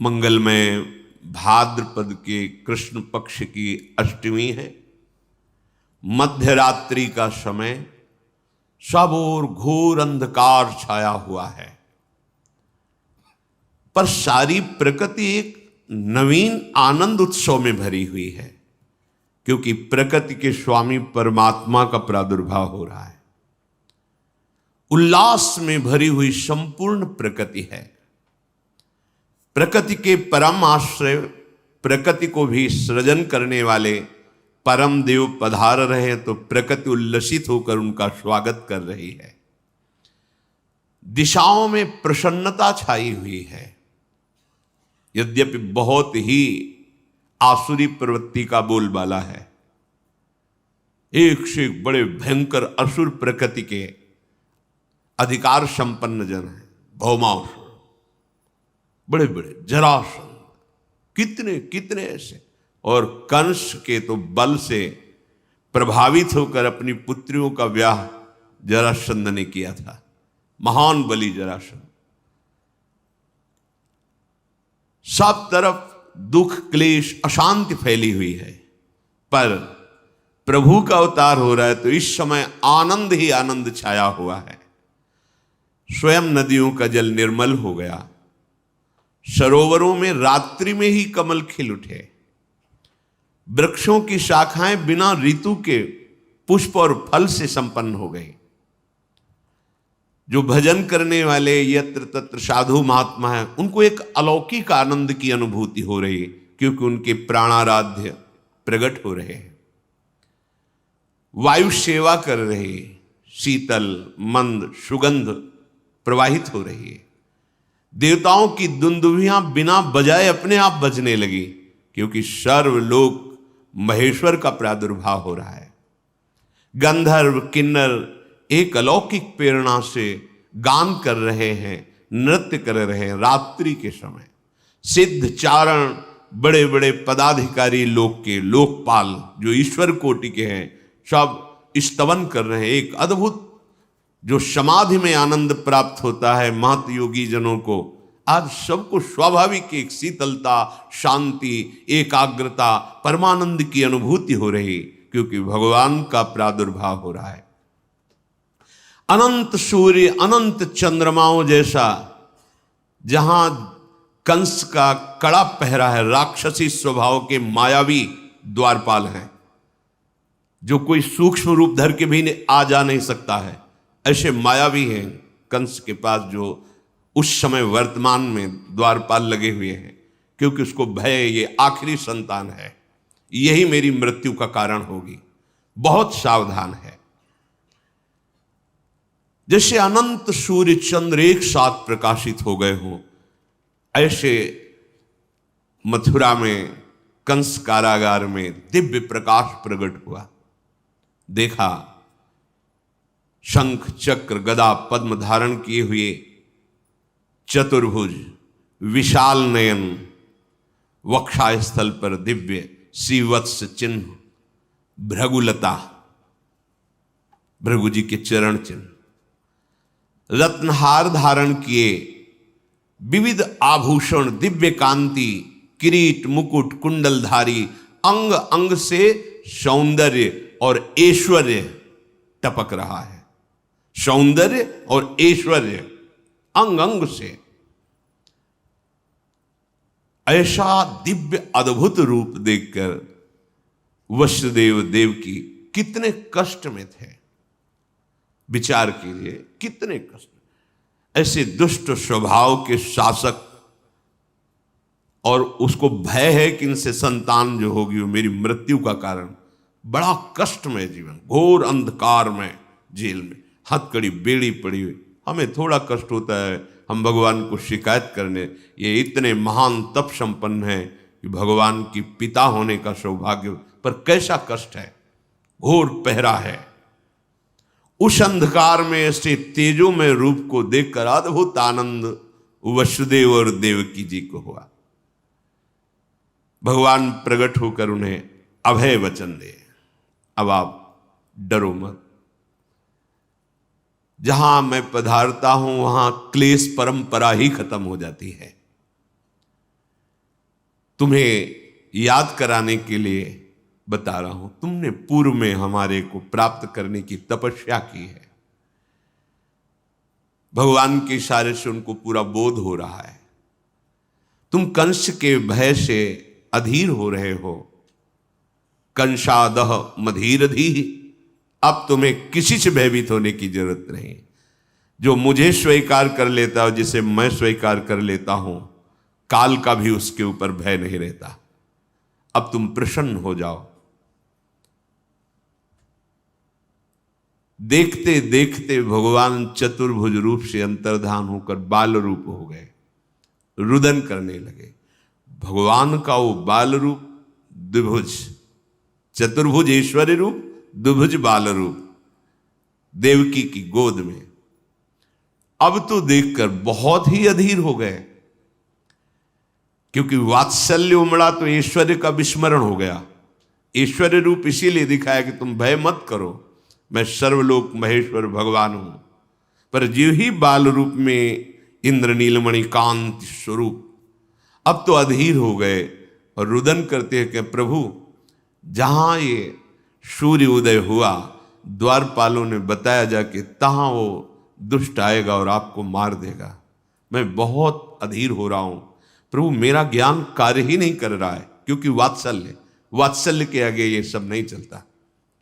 मंगलमय भाद्रपद के कृष्ण पक्ष की अष्टमी है। मध्य रात्रि का समय, सब ओर घोर अंधकार छाया हुआ है, पर सारी प्रकृति एक नवीन आनंद उत्सव में भरी हुई है, क्योंकि प्रकृति के स्वामी परमात्मा का प्रादुर्भाव हो रहा है। उल्लास में भरी हुई संपूर्ण प्रकृति है। प्रकृति के परम आश्रय, प्रकृति को भी सृजन करने वाले परम देव पधार रहे हैं, तो प्रकृति उल्लसित होकर उनका स्वागत कर रही है। दिशाओं में प्रसन्नता छाई हुई है। यद्यपि बहुत ही आसुरी प्रवृत्ति का बोलबाला है, एक से एक बड़े भयंकर असुर प्रकृति के अधिकार संपन्न जन है। भौमासुर, बड़े बड़े जरासंध, कितने कितने ऐसे, और कंस के तो बल से प्रभावित होकर अपनी पुत्रियों का ब्याह जरासंध ने किया था। महान बलि जरासंध। सब तरफ दुख, क्लेश, अशांति फैली हुई है, पर प्रभु का अवतार हो रहा है, तो इस समय आनंद ही आनंद छाया हुआ है। स्वयं नदियों का जल निर्मल हो गया, सरोवरों में रात्रि में ही कमल खिल उठे, वृक्षों की शाखाएं बिना ऋतु के पुष्प और फल से संपन्न हो गई। जो भजन करने वाले यत्र तत्र साधु महात्मा हैं, उनको एक अलौकिक आनंद की अनुभूति हो रही है, क्योंकि उनके प्राणाराध्य प्रकट हो रहे हैं। वायु सेवा कर रही है, शीतल मंद सुगंध प्रवाहित हो रही है। देवताओं की दुंदुभियां बिना बजाए अपने आप बजने लगी, क्योंकि सर्वलोक महेश्वर का प्रादुर्भाव हो रहा है। गंधर्व किन्नर एक अलौकिक प्रेरणा से गान कर रहे हैं, नृत्य कर रहे हैं। रात्रि के समय सिद्ध चारण, बड़े बड़े पदाधिकारी लोक के लोकपाल जो ईश्वर कोटि के हैं, सब स्तवन कर रहे हैं। एक अद्भुत जो समाधि में आनंद प्राप्त होता है महत योगी जनों को, आज सबको स्वाभाविक एक शीतलता, शांति, एकाग्रता, परमानंद की अनुभूति हो रही, क्योंकि भगवान का प्रादुर्भाव हो रहा है। अनंत सूर्य, अनंत चंद्रमाओं जैसा जहां कंस का कड़ा पहरा है, राक्षसी स्वभाव के मायावी द्वारपाल हैं, जो कोई सूक्ष्म रूप धर के भी आ जा नहीं सकता है, ऐसे मायावी हैं कंस के पास, जो उस समय वर्तमान में द्वारपाल लगे हुए हैं, क्योंकि उसको भय ये आखिरी संतान है, यही मेरी मृत्यु का कारण होगी, बहुत सावधान है। जैसे अनंत सूर्य चंद्र एक साथ प्रकाशित हो गए हों, ऐसे मथुरा में कंस कारागार में दिव्य प्रकाश प्रकट हुआ। देखा शंख चक्र गदा पद्म धारण किए हुए चतुर्भुज विशाल नयन, वक्षास्थल पर दिव्य श्रीवत्स चिन्ह, भृगुलता, भृगु जी के चरण चिन्ह, रत्नहार धारण किए, विविध आभूषण, दिव्य कांति, किरीट मुकुट कुंडलधारी, अंग अंग से सौंदर्य और ऐश्वर्य टपक रहा है। सौंदर्य और ऐश्वर्य अंग अंग से, ऐसा दिव्य अद्भुत रूप देखकर वसुदेव देवकी कितने कष्ट में थे। विचार कीजिए, कितने कष्ट। ऐसे दुष्ट स्वभाव के शासक, और उसको भय है कि इनसे संतान जो होगी वो मेरी मृत्यु का कारण। बड़ा कष्टमय जीवन, घोर अंधकार में, जेल में हथकड़ी बेड़ी पड़ी हुई। हमें थोड़ा कष्ट होता है, हम भगवान को शिकायत करने, ये इतने महान तप संपन्न है कि भगवान की पिता होने का सौभाग्य, पर कैसा कष्ट है, घोर पहरा है। उस अंधकार में ऐसे तेजोमय रूप को देखकर अद्भुत आनंद वसुदेव और देवकी जी को हुआ। भगवान प्रकट होकर उन्हें अभय वचन दे, अब आप डरो मत, जहां मैं पधारता हूं वहां क्लेश परंपरा ही खत्म हो जाती है। तुम्हें याद कराने के लिए बता रहा हूं। तुमने पूर्व में हमारे को प्राप्त करने की तपस्या की है। भगवान के इशारे से उनको पूरा बोध हो रहा है। तुम कंस के भय से अधीर हो रहे हो। कंसादह मधीरधी, अब तुम्हें किसी से भयभीत होने की जरूरत नहीं। जो मुझे स्वीकार कर लेता है, जिसे मैं स्वीकार कर लेता हूं, काल का भी उसके ऊपर भय नहीं रहता। अब तुम प्रसन्न हो जाओ। देखते देखते भगवान चतुर्भुज रूप से अंतर्धान होकर बाल रूप हो गए, रुदन करने लगे। भगवान का वो बाल रूप द्विभुज, चतुर्भुज ऐश्वर्य रूप, द्विभुज बाल रूप, देवकी की गोद में। अब तो देखकर बहुत ही अधीर हो गए, क्योंकि वात्सल्य उमड़ा तो ऐश्वर्य का विस्मरण हो गया। ऐश्वर्य रूप इसीलिए दिखाया कि तुम भय मत करो, मैं सर्वलोक महेश्वर भगवान हूं। पर जीव ही बाल रूप में इंद्र नीलमणि कांति स्वरूप, अब तो अधीर हो गए और रुदन करते हैं कि प्रभु, जहां ये सूर्य उदय हुआ, द्वारपालों ने बताया जाके तहां वो दुष्ट आएगा और आपको मार देगा। मैं बहुत अधीर हो रहा हूं प्रभु, मेरा ज्ञान कार्य ही नहीं कर रहा है, क्योंकि वात्सल्य के आगे ये सब नहीं चलता।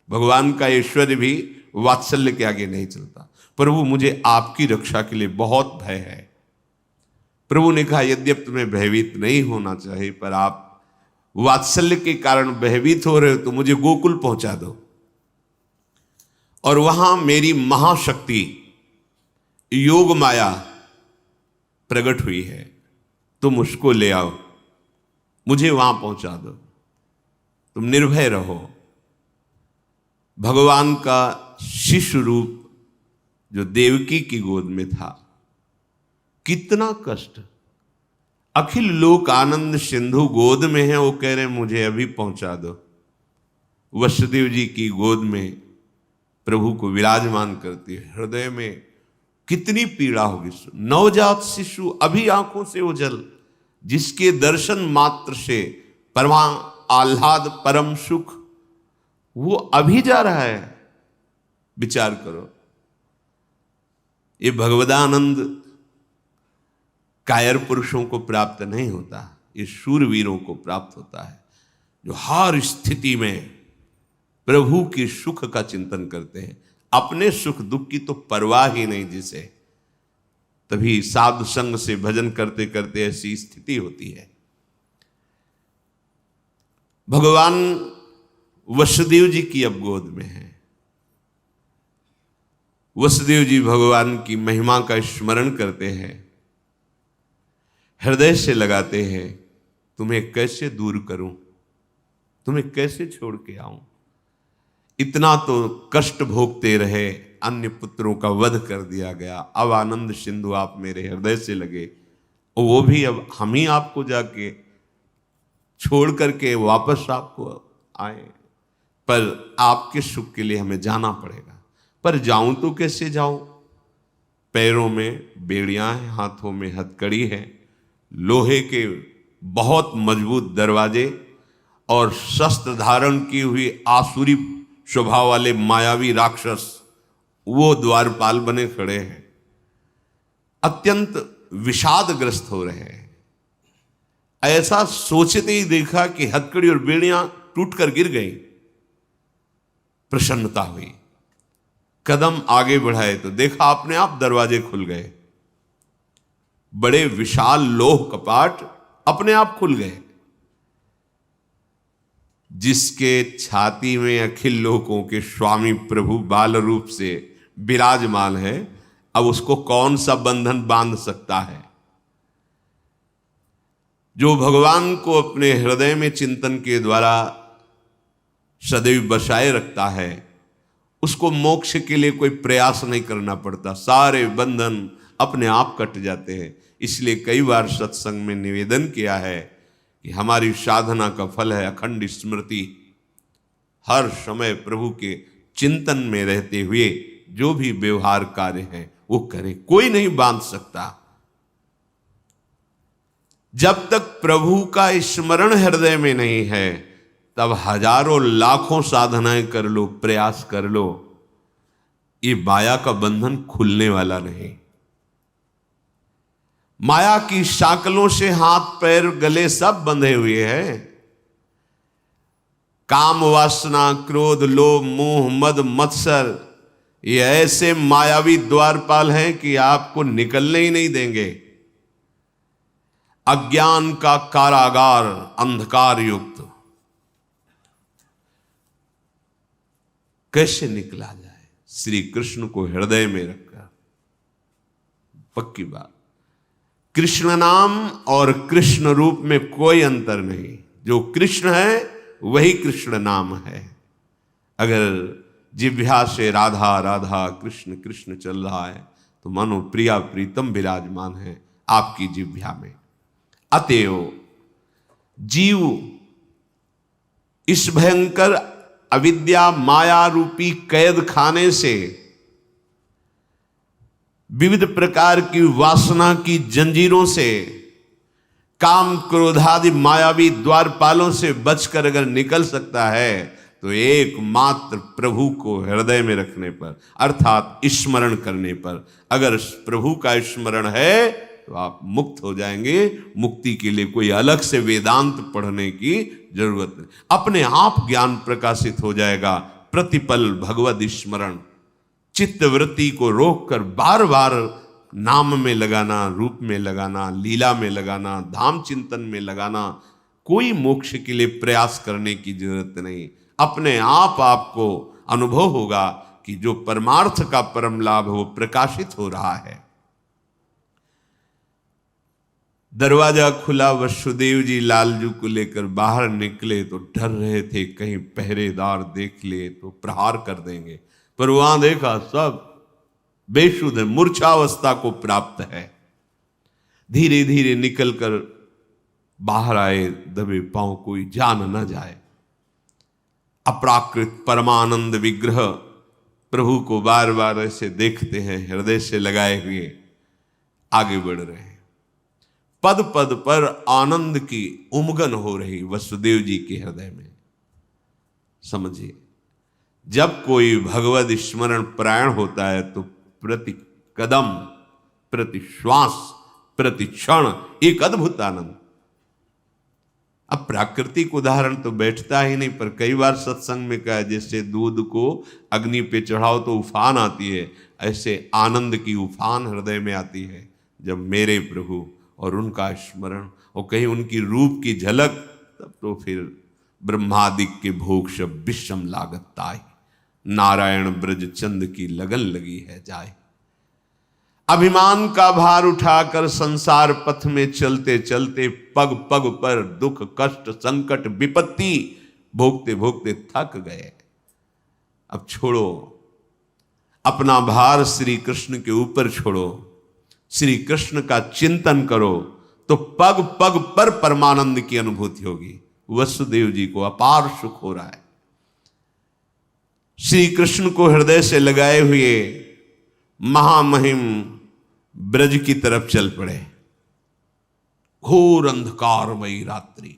भगवान का ऐश्वर्य भी वात्सल्य के आगे नहीं चलता। प्रभु, मुझे आपकी रक्षा के लिए बहुत भय है। प्रभु ने कहा, यद्यपि तुम्हें भयभीत नहीं होना चाहिए, पर आप वात्सल्य के कारण भयभीत हो रहे हो, तो मुझे गोकुल पहुंचा दो और वहां मेरी महाशक्ति योग माया प्रकट हुई है, तुम उसको ले आओ, मुझे वहां पहुंचा दो। तुम निर्भय रहो। भगवान का शिशु रूप जो देवकी की गोद में था, कितना कष्ट। अखिल लोक आनंद सिंधु गोद में है, वो कह रहे मुझे अभी पहुंचा दो। वसुदेव जी की गोद में प्रभु को विराजमान करती है, हृदय में कितनी पीड़ा होगी। नवजात शिशु अभी आंखों से ओझल, जिसके दर्शन मात्र से परमा आह्लाद परम सुख, वो अभी जा रहा है। विचार करो, ये भगवदानंद कायर पुरुषों को प्राप्त नहीं होता, ये शूरवीरों को प्राप्त होता है, जो हर स्थिति में प्रभु की सुख का चिंतन करते हैं। अपने सुख दुख की तो परवाह ही नहीं जिसे, तभी साधु संग से भजन करते करते ऐसी स्थिति होती है। भगवान वसुदेव जी की अब गोद में है। वसुदेव जी भगवान की महिमा का स्मरण करते हैं, हृदय से लगाते हैं, तुम्हें कैसे दूर करूं, तुम्हें कैसे छोड़ के आऊं। इतना तो कष्ट भोगते रहे, अन्य पुत्रों का वध कर दिया गया, अब आनंद सिंधु आप मेरे हृदय से लगे, और वो भी अब हम ही आपको जाके छोड़ करके वापस आपको आए। पर आपके सुख के लिए हमें जाना पड़ेगा। पर जाऊं तो कैसे जाऊं? पैरों में बेड़ियां हैं, हाथों में हथकड़ी है, लोहे के बहुत मजबूत दरवाजे और शस्त्र धारण की हुई आसुरी स्वभाव वाले मायावी राक्षस वो द्वारपाल बने खड़े हैं, अत्यंत विषादग्रस्त हो रहे हैं। ऐसा सोचते ही देखा कि हथकड़ी और बेड़ियां टूटकर गिर गई। प्रसन्नता हुई, कदम आगे बढ़ाए तो देखा अपने आप दरवाजे खुल गए। बड़े विशाल लोह कपाट अपने आप खुल गए। जिसके छाती में अखिल लोकों के स्वामी प्रभु बाल रूप से विराजमान है, अब उसको कौन सा बंधन बांध सकता है? जो भगवान को अपने हृदय में चिंतन के द्वारा सदैव बसाए रखता है, उसको मोक्ष के लिए कोई प्रयास नहीं करना पड़ता, सारे बंधन अपने आप कट जाते हैं। इसलिए कई बार सत्संग में निवेदन किया है कि हमारी साधना का फल है अखंड स्मृति। हर समय प्रभु के चिंतन में रहते हुए जो भी व्यवहार कार्य है वो करे, कोई नहीं बांध सकता। जब तक प्रभु का स्मरण हृदय में नहीं है, तब हजारों लाखों साधनाएं कर लो, प्रयास कर लो, ये माया का बंधन खुलने वाला नहीं। माया की शाकलों से हाथ पैर गले सब बंधे हुए हैं। काम वासना, क्रोध, लोभ, मोह, मद, मत्सर, ये ऐसे मायावी द्वारपाल हैं कि आपको निकलने ही नहीं देंगे। अज्ञान का कारागार, अंधकार युक्त, कैसे निकला जाए? श्री कृष्ण को हृदय में रखकर। पक्की बात, कृष्ण नाम और कृष्ण रूप में कोई अंतर नहीं। जो कृष्ण है वही कृष्ण नाम है। अगर जिह्वा से राधा राधा कृष्ण कृष्ण चल रहा है तो मानो प्रिया प्रीतम विराजमान है आपकी जिह्वा में। अतएव जीव इस भयंकर अविद्या माया रूपी कैद खाने से, विविध प्रकार की वासना की जंजीरों से, काम क्रोधादि मायावी द्वारपालों से बचकर अगर निकल सकता है तो एकमात्र प्रभु को हृदय में रखने पर, अर्थात स्मरण करने पर। अगर प्रभु का स्मरण है तो आप मुक्त हो जाएंगे। मुक्ति के लिए कोई अलग से वेदांत पढ़ने की जरूरत नहीं, अपने आप ज्ञान प्रकाशित हो जाएगा। प्रतिपल भगवद स्मरण, चित्तवृत्ति को रोककर बार बार नाम में लगाना, रूप में लगाना, लीला में लगाना, धाम चिंतन में लगाना। कोई मोक्ष के लिए प्रयास करने की जरूरत नहीं। अपने आप आपको अनुभव होगा कि जो परमार्थ का परम लाभ है वो प्रकाशित हो रहा है। दरवाजा खुला, वसुदेव जी लालजू को लेकर बाहर निकले तो डर रहे थे कहीं पहरेदार देख ले तो प्रहार कर देंगे, पर वहां देखा सब बेशुद्ध मूर्छावस्था को प्राप्त है। धीरे धीरे निकलकर बाहर आए, दबे पांव, कोई जान न जाए। अपराकृत परमानंद विग्रह प्रभु को बार बार ऐसे देखते हैं, हृदय से लगाए हुए आगे बढ़ रहे हैं। पद पद पर आनंद की उमगन हो रही वसुदेव जी के हृदय में। समझिए, जब कोई भगवद स्मरण परायण होता है तो प्रति कदम, प्रति श्वास, प्रति क्षण एक अद्भुत आनंद। अब प्राकृतिक उदाहरण तो बैठता ही नहीं, पर कई बार सत्संग में कहा जैसे दूध को अग्नि पे चढ़ाओ तो उफान आती है, ऐसे आनंद की उफान हृदय में आती है जब मेरे प्रभु और उनका स्मरण और कहीं उनकी रूप की झलक, तब तो फिर ब्रह्मादिक के भोग शब विषम लागत ताई, नारायण ब्रज चंद की लगन लगी है जाए। अभिमान का भार उठाकर संसार पथ में चलते चलते पग पग पर दुख कष्ट संकट विपत्ति भोगते भोगते थक गए। अब छोड़ो, अपना भार श्री कृष्ण के ऊपर छोड़ो, श्री कृष्ण का चिंतन करो तो पग पग पर परमानंद की अनुभूति होगी। वसुदेव जी को अपार सुख हो रहा है। श्री कृष्ण को हृदय से लगाए हुए महामहिम ब्रज की तरफ चल पड़े। घोर अंधकारमयी रात्रि,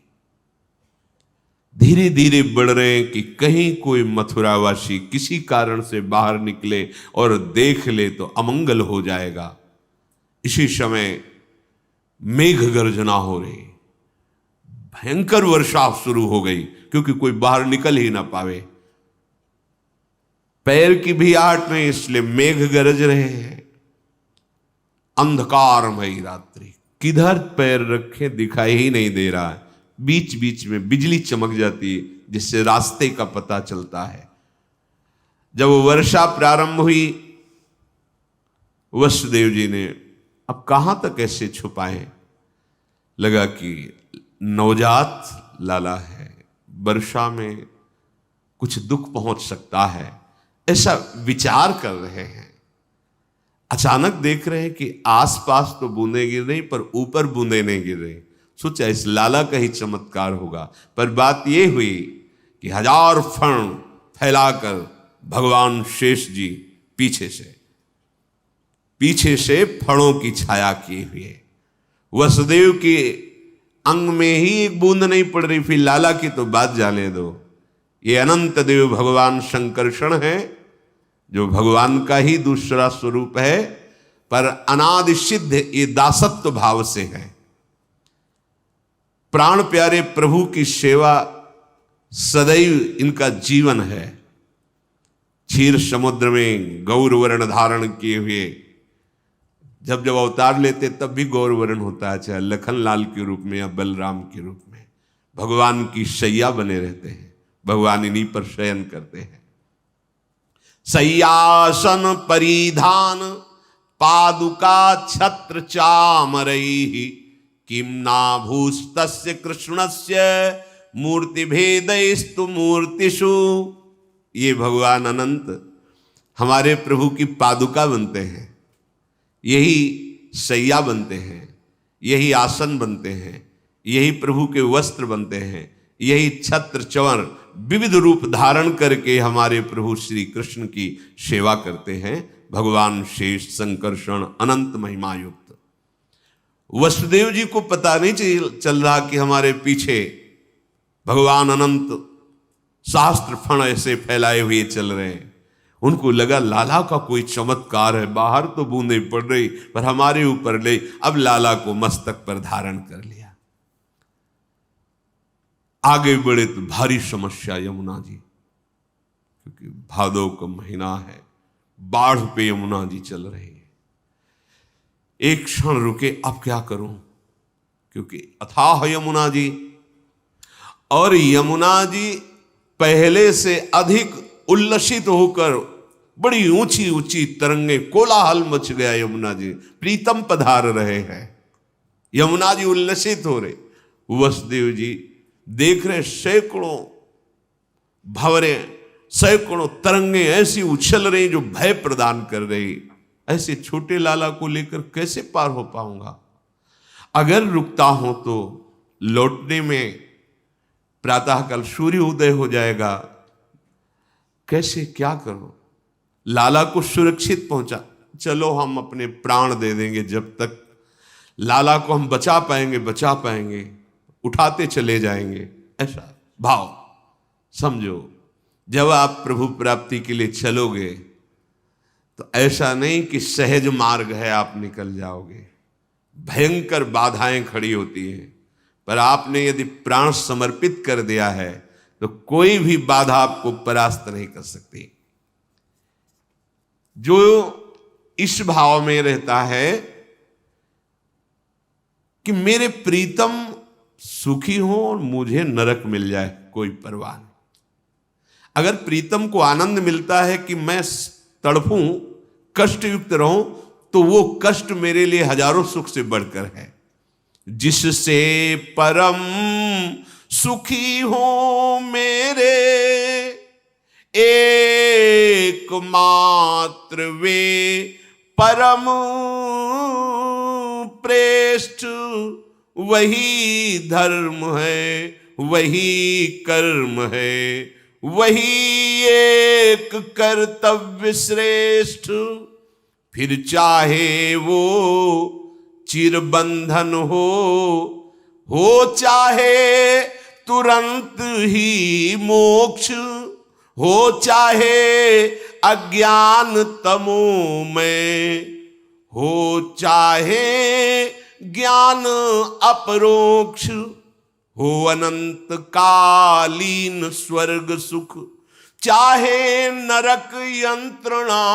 धीरे धीरे बढ़ रहे हैं कि कहीं कोई मथुरावासी किसी कारण से बाहर निकले और देख ले तो अमंगल हो जाएगा। इसी समय मेघ गर्जना हो रही, भयंकर वर्षा शुरू हो गई, क्योंकि कोई बाहर निकल ही ना पावे। पैर की भी आहट नहीं, इसलिए मेघ गरज रहे हैं। अंधकारमयी रात्रि, किधर पैर रखे दिखाई ही नहीं दे रहा है। बीच बीच में बिजली चमक जाती है जिससे रास्ते का पता चलता है। जब वर्षा प्रारंभ हुई, वसुदेव जी ने अब कहां तक ऐसे छुपाए, लगा कि नवजात लाला है, वर्षा में कुछ दुख पहुंच सकता है, ऐसा विचार कर रहे हैं। अचानक देख रहे हैं कि आसपास तो बूंदें गिर रही पर ऊपर बूंदें नहीं गिर रही। सोचा इस लाला का ही चमत्कार होगा, पर बात यह हुई कि 1000 फण फैलाकर भगवान शेष जी पीछे से फणों की छाया किए हुए वसुदेव की अंग में ही एक बूंद नहीं पड़ रही, फिर लाला की तो बात जाने दो। ये अनंत देव भगवान शंकरषण है, जो भगवान का ही दूसरा स्वरूप है, पर अनादि सिद्ध ये दासत्व भाव से है। प्राण प्यारे प्रभु की सेवा सदैव इनका जीवन है। क्षीर समुद्र में गौर वर्ण धारण किए हुए जब जब अवतार लेते तब भी गौर वर्ण होता है, चाहे लखन लाल के रूप में या बलराम के रूप में। भगवान की शैया बने रहते हैं, भगवान इन्हीं पर शयन करते हैं। सय्यासन परिधान पादुका छत्र चामरैहि किम नाभूस्तस्य कृष्णस्य मूर्ति भेदैस्तु मूर्तिषु। ये भगवान अनंत हमारे प्रभु की पादुका बनते हैं, यही शैया बनते हैं, यही आसन बनते हैं, यही प्रभु के वस्त्र बनते हैं, यही छत्र चंवर विविध रूप धारण करके हमारे प्रभु श्री कृष्ण की सेवा करते हैं। भगवान शेष संकर्षण अनंत महिमा युक्त। वसुदेव जी को पता नहीं चल रहा कि हमारे पीछे भगवान अनंत शास्त्र फण ऐसे फैलाए हुए चल रहे हैं। उनको लगा लाला का कोई चमत्कार है, बाहर तो बूंदे पड़ रही पर हमारे ऊपर ले, अब लाला को मस्तक पर धारण कर लिया। आगे बढ़े तो भारी समस्या यमुना जी, क्योंकि भादव का महीना है, बाढ़ पे यमुना जी चल रही है। एक क्षण रुके, अब क्या करूं, क्योंकि अथाह यमुना जी, और यमुना जी पहले से अधिक उल्लसित होकर बड़ी ऊंची ऊंची तरंगे, कोलाहल मच गया। यमुना जी प्रीतम पधार रहे हैं, यमुना जी उल्लसित हो रहे। वसुदेव जी देख रहे सैकड़ों भंवरे, सैकड़ों तरंगे ऐसी उछल रही जो भय प्रदान कर रही। ऐसे छोटे लाला को लेकर कैसे पार हो पाऊंगा? अगर रुकता हूं तो लौटने में प्रातःकाल सूर्य उदय हो जाएगा, कैसे क्या करो? लाला को सुरक्षित पहुंचा, चलो हम अपने प्राण दे देंगे, जब तक लाला को हम बचा पाएंगे, उठाते चले जाएंगे। ऐसा भाव समझो। जब आप प्रभु प्राप्ति के लिए चलोगे तो ऐसा नहीं कि सहज मार्ग है आप निकल जाओगे, भयंकर बाधाएं खड़ी होती हैं। पर आपने यदि प्राण समर्पित कर दिया है तो कोई भी बाधा आपको परास्त नहीं कर सकती। जो इस भाव में रहता है कि मेरे प्रीतम सुखी हो और मुझे नरक मिल जाए, कोई परवाह नहीं। अगर प्रीतम को आनंद मिलता है कि मैं तड़पूं, कष्ट युक्त रहूं, तो वो कष्ट मेरे लिए हजारों सुख से बढ़कर है। जिससे परम सुखी हो मेरे एकमात्र वे परम प्रेष्ठ, वही धर्म है, वही कर्म है, वही एक कर्तव्य श्रेष्ठ। फिर चाहे वो चिरबंधन हो चाहे तुरंत ही मोक्ष, हो चाहे अज्ञान तमोमय, हो चाहे ज्ञान अपरोक्ष, हो अनंत कालीन स्वर्ग सुख, चाहे नरक यंत्रणा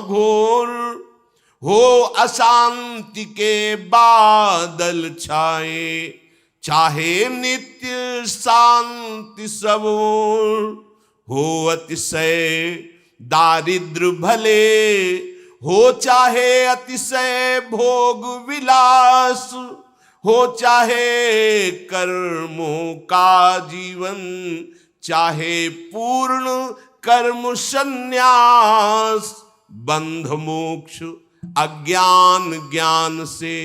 घोर, हो अशांति के बादल छाए, चाहे नित्य शांति सब ओर, हो अतिशय दारिद्र भले, हो चाहे अतिशय भोग विलास, हो चाहे कर्मों का जीवन, चाहे पूर्ण कर्म संन्यास, बंध मोक्ष अज्ञान ज्ञान से,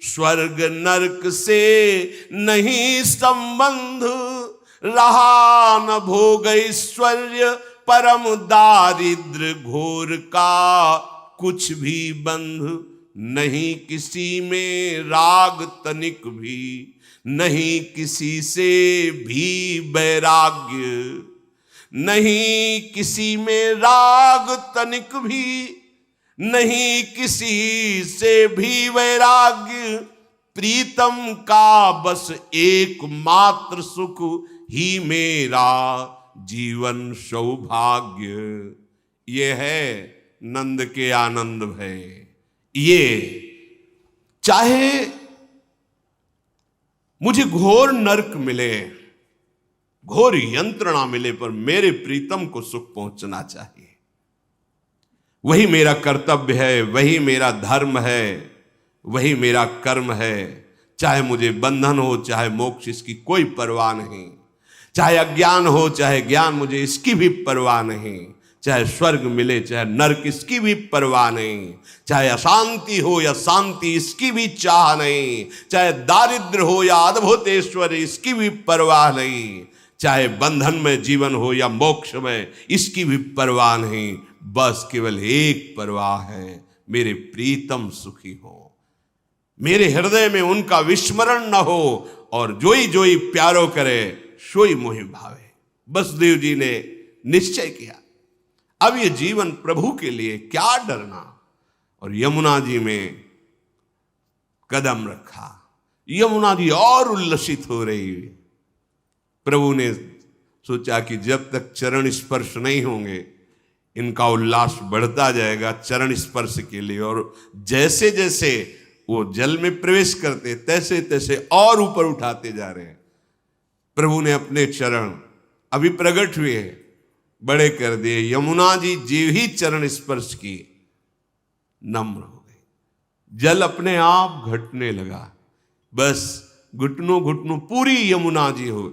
स्वर्ग नरक से नहीं संबंध, रहा न भोग ऐश्वर्य परम दारिद्र घोर का, कुछ भी बंध नहीं किसी में राग तनिक भी, नहीं किसी से भी वैराग्य, नहीं किसी में राग तनिक भी, नहीं किसी से भी वैराग्य, प्रीतम का बस एकमात्र सुख ही मेरा जीवन सौभाग्य। ये है नंद के आनंद भय। ये चाहे मुझे घोर नरक मिले, घोर यंत्रणा मिले, पर मेरे प्रीतम को सुख पहुंचना चाहिए। वही मेरा कर्तव्य है, वही मेरा धर्म है, वही मेरा कर्म है। चाहे मुझे बंधन हो चाहे मोक्ष, इसकी कोई परवाह नहीं। चाहे अज्ञान हो चाहे ज्ञान, मुझे इसकी भी परवाह नहीं। चाहे स्वर्ग मिले चाहे नरक, इसकी भी परवाह नहीं। चाहे अशांति हो या शांति, इसकी भी चाह नहीं। चाहे दारिद्र हो या अद्भुत ऐश्वर्य, इसकी भी परवाह नहीं। चाहे बंधन में जीवन हो या मोक्ष में, इसकी भी परवाह नहीं। बस केवल एक परवाह है, मेरे प्रीतम सुखी हो, मेरे हृदय में उनका विस्मरण न हो, और जोई जोई प्यारो करे सोई मोहि भावे। वसुदेव जी ने निश्चय किया, अब ये जीवन प्रभु के लिए, क्या डरना। और यमुना जी में कदम रखा। यमुना जी और उल्लसित हो रही। प्रभु ने सोचा कि जब तक चरण स्पर्श नहीं होंगे, इनका उल्लास बढ़ता जाएगा चरण स्पर्श के लिए। और जैसे जैसे वो जल में प्रवेश करते, तैसे तैसे और ऊपर उठाते जा रहे हैं। प्रभु ने अपने चरण अभी प्रकट हुए बड़े कर दिए। यमुना जी जीव ही चरण स्पर्श की नम्र हो गई। जल अपने आप घटने लगा। बस घुटनों घुटनों पूरी यमुना जी हो।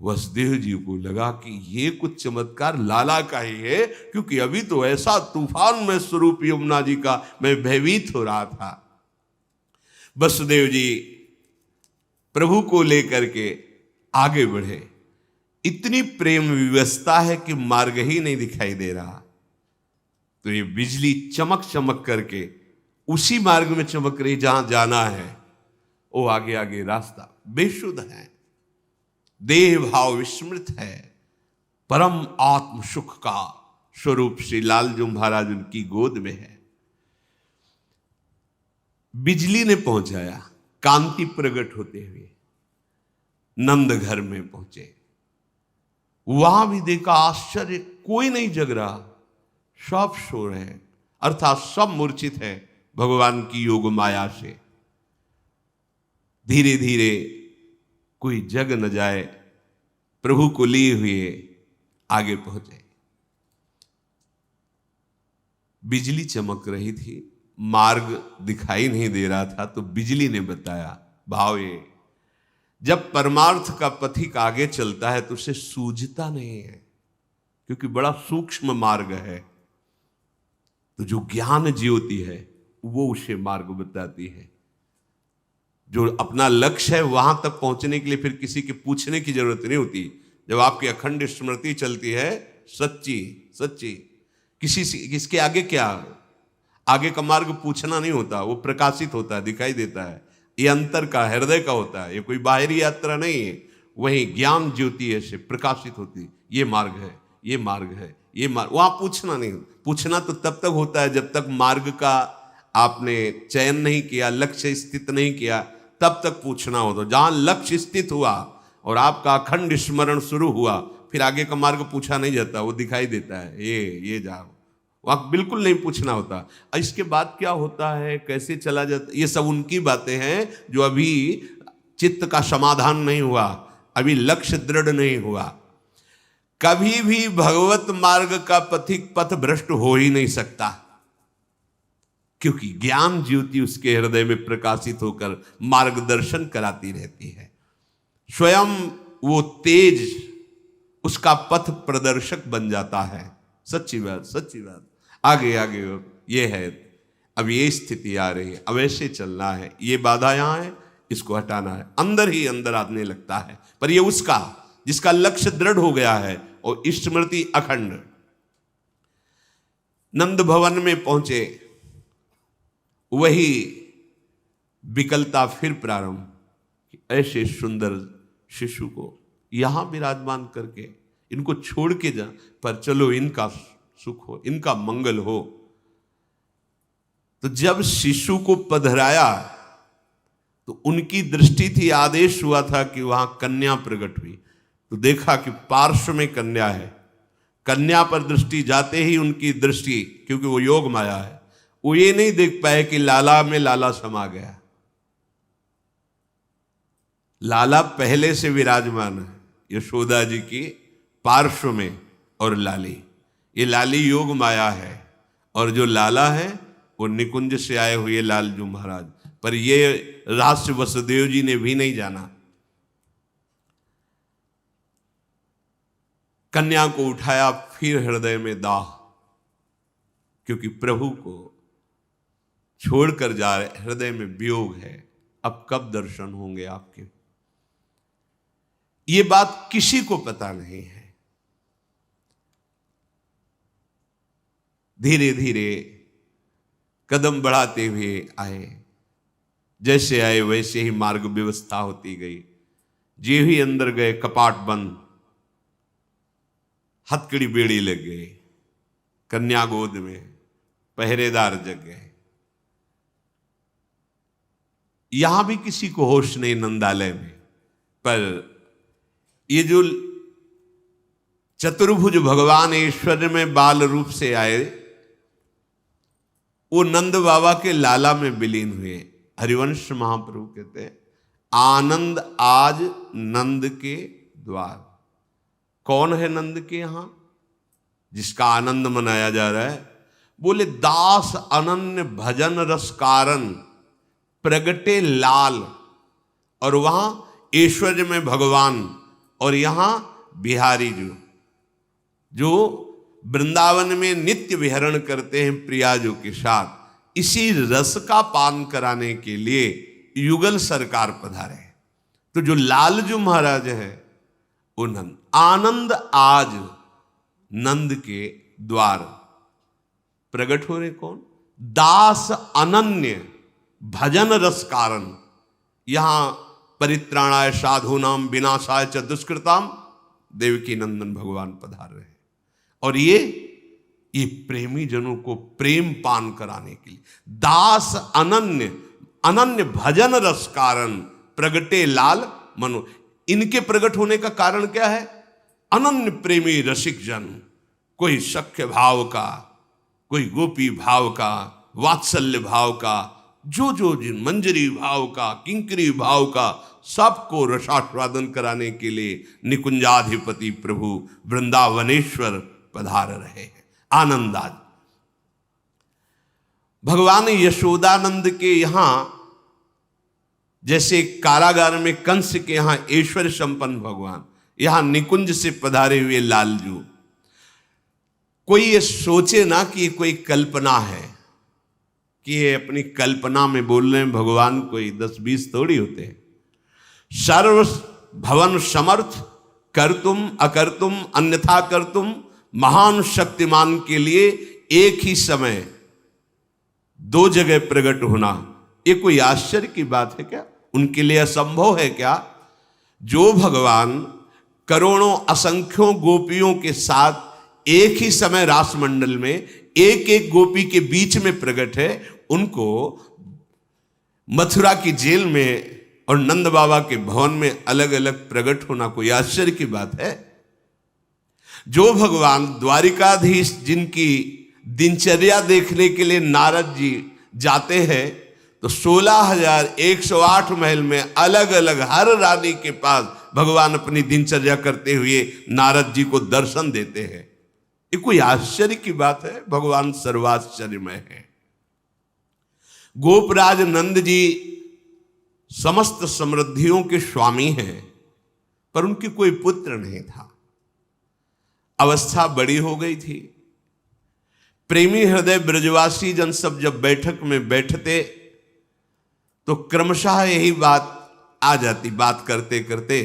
वसुदेव जी को लगा कि ये कुछ चमत्कार लाला का ही है, क्योंकि अभी तो ऐसा तूफान में स्वरूप यमुना जी का मैं भयभीत हो रहा था। वसुदेव जी प्रभु को लेकर के आगे बढ़े। इतनी प्रेम विवशता है कि मार्ग ही नहीं दिखाई दे रहा। तो ये बिजली चमक चमक करके उसी मार्ग में चमक रही जहां जाना है। वो आगे आगे रास्ता बेशुद्ध है, देह भाव विस्मृत है, परम आत्म सुख का स्वरूप श्री लालजू महाराज उनकी गोद में है। बिजली ने पहुंचाया, कांति प्रकट होते हुए नंद घर में पहुंचे। वहां भी देखा आश्चर्य, कोई नहीं जग रहा, सब सो रहे हैं, अर्थात सब मूर्छित है भगवान की योग माया से। धीरे धीरे कोई जग न जाए, प्रभु को लिए हुए आगे पहुंचे। बिजली चमक रही थी, मार्ग दिखाई नहीं दे रहा था, तो बिजली ने बताया। भाव ये, जब परमार्थ का पथिक आगे चलता है तो उसे सूझता नहीं है, क्योंकि बड़ा सूक्ष्म मार्ग है। तो जो ज्ञान ज्योति है वो उसे मार्ग बताती है। जो अपना लक्ष्य है वहां तक पहुंचने के लिए फिर किसी के पूछने की जरूरत नहीं होती। जब आपकी अखंड स्मृति चलती है सच्ची सच्ची, किसके आगे क्या, आगे का मार्ग पूछना नहीं होता, वो प्रकाशित होता है, दिखाई देता है। ये अंतर का, हृदय का होता है, ये कोई बाहरी यात्रा नहीं है। वही ज्ञान ज्योति ऐसे प्रकाशित होती, ये मार्ग है, ये मार्ग है, ये मार्ग। वहां पूछना नहीं, पूछना तो तब तक होता है जब तक मार्ग का आपने चयन नहीं किया, लक्ष्य स्थित नहीं किया, तब तक पूछना हो। तो जहां लक्ष्य स्थित हुआ और आपका अखंड स्मरण शुरू हुआ, फिर आगे का मार्ग पूछा नहीं जाता, वो दिखाई देता है, ये जाओ। वहां बिल्कुल नहीं पूछना होता। इसके बाद क्या होता है, कैसे चला जाता, ये सब उनकी बातें हैं जो अभी चित्त का समाधान नहीं हुआ, अभी लक्ष्य दृढ़ नहीं हुआ। कभी भी भगवत मार्ग का पथिक पथ भ्रष्ट हो ही नहीं सकता, क्योंकि ज्ञान ज्योति उसके हृदय में प्रकाशित होकर मार्गदर्शन कराती रहती है। स्वयं वो तेज उसका पथ प्रदर्शक बन जाता है। सच्ची बात, सच्ची बात। आगे आगे ये है, अब ये स्थिति आ रही है, अब ऐसे चलना है, ये बाधा यहां है, इसको हटाना है, अंदर ही अंदर आने लगता है। पर ये उसका जिसका लक्ष्य दृढ़ हो गया है और स्मृति अखंड। नंद भवन में पहुंचे, वही विकलता फिर प्रारंभ। ऐसे सुंदर शिशु को यहां विराजमान करके इनको छोड़ के जा, पर चलो इनका सुख हो, इनका मंगल हो। तो जब शिशु को पधराया तो उनकी दृष्टि थी, आदेश हुआ था कि वहां कन्या प्रकट हुई, तो देखा कि पार्श्व में कन्या है। कन्या पर दृष्टि जाते ही उनकी दृष्टि, क्योंकि वो योग माया है, वो ये नहीं देख पाए कि लाला में लाला समा गया। लाला पहले से विराजमान है यशोदा जी की पार्श्व में, और लाली, ये लाली योग माया है, और जो लाला है वो निकुंज से आए हुए लालजू महाराज। पर ये रहस्य वसुदेव जी ने भी नहीं जाना। कन्या को उठाया, फिर हृदय में दाह, क्योंकि प्रभु को छोड़कर जा रहे, हृदय में वियोग है, अब कब दर्शन होंगे आपके। ये बात किसी को पता नहीं है। धीरे धीरे कदम बढ़ाते हुए आए, जैसे आए वैसे ही मार्ग व्यवस्था होती गई। जे ही अंदर गए, कपाट बंद, हथकड़ी बेड़ी लग गई, कन्या गोद में, पहरेदार जग गए। यहां भी किसी को होश नहीं नंदालय में। पर ये जो चतुर्भुज भगवान ऐश्वर्य में बाल रूप से आए, वो नंद बाबा के लाला में विलीन हुए। हरिवंश महाप्रभु कहते हैं, आनंद आज नंद के द्वार। कौन है नंद के यहां जिसका आनंद मनाया जा रहा है? बोले, दास अनन्य भजन रस कारण प्रगटे लाल। और वहां ऐश्वर्य में भगवान, और यहां बिहारी जो वृंदावन में नित्य विहरण करते हैं प्रियाजू के साथ, इसी रस का पान कराने के लिए युगल सरकार पधारे। तो जो लालजू महाराज है वो नंद, आनंद आज नंद के द्वार प्रकट हो रहे। कौन? दास अनन्य भजन रस कारण। यहां परित्राणाय साधूनाम विनाशाय च दुष्कृताम देवकी नंदन भगवान पधार रहे। और ये प्रेमी जनों को प्रेम पान कराने के लिए दास अनन्य अनन्य भजन रस कारण प्रगटे लाल मनो। इनके प्रकट होने का कारण क्या है? अनन्य प्रेमी रसिक जन, कोई सख्य भाव का, कोई गोपी भाव का, वात्सल्य भाव का, जो जिन मंजरी भाव का, किंकरी भाव का, सबको रसास्वादन कराने के लिए निकुंजाधिपति प्रभु वृंदावनेश्वर पधार रहे हैं। आनंद आज भगवान यशोदानंद के यहां, जैसे कारागार में कंस के यहां ऐश्वर्य संपन्न भगवान, यहां निकुंज से पधारे हुए लालजू। कोई ये सोचे ना कि कोई कल्पना है, कि ये अपनी कल्पना में बोल रहे हैं भगवान, कोई 10-20 थोड़ी होते हैं। सर्व भवन समर्थ, कर तुम अकर्तुम अन्यथा कर तुम, महान शक्तिमान के लिए एक ही समय दो जगह प्रकट होना, ये कोई आश्चर्य की बात है क्या? उनके लिए असंभव है क्या? जो भगवान करोड़ों असंख्यों गोपियों के साथ एक ही समय रास मंडल में एक एक गोपी के बीच में प्रकट है, उनको मथुरा की जेल में और नंद बाबा के भवन में अलग अलग प्रकट होना कोई आश्चर्य की बात है? जो भगवान द्वारिकाधीश जिनकी दिनचर्या देखने के लिए नारद जी जाते हैं, तो 16,108 महल में अलग अलग हर रानी के पास भगवान अपनी दिनचर्या करते हुए नारद जी को दर्शन देते हैं। ये कोई आश्चर्य की बात है? भगवान सर्वाश्चर्यमय है। गोपराज नंद जी समस्त समृद्धियों के स्वामी हैं, पर उनकी कोई पुत्र नहीं था। अवस्था बड़ी हो गई थी। प्रेमी हृदय ब्रजवासी जन सब जब बैठक में बैठते तो क्रमशः यही बात आ जाती, बात करते करते,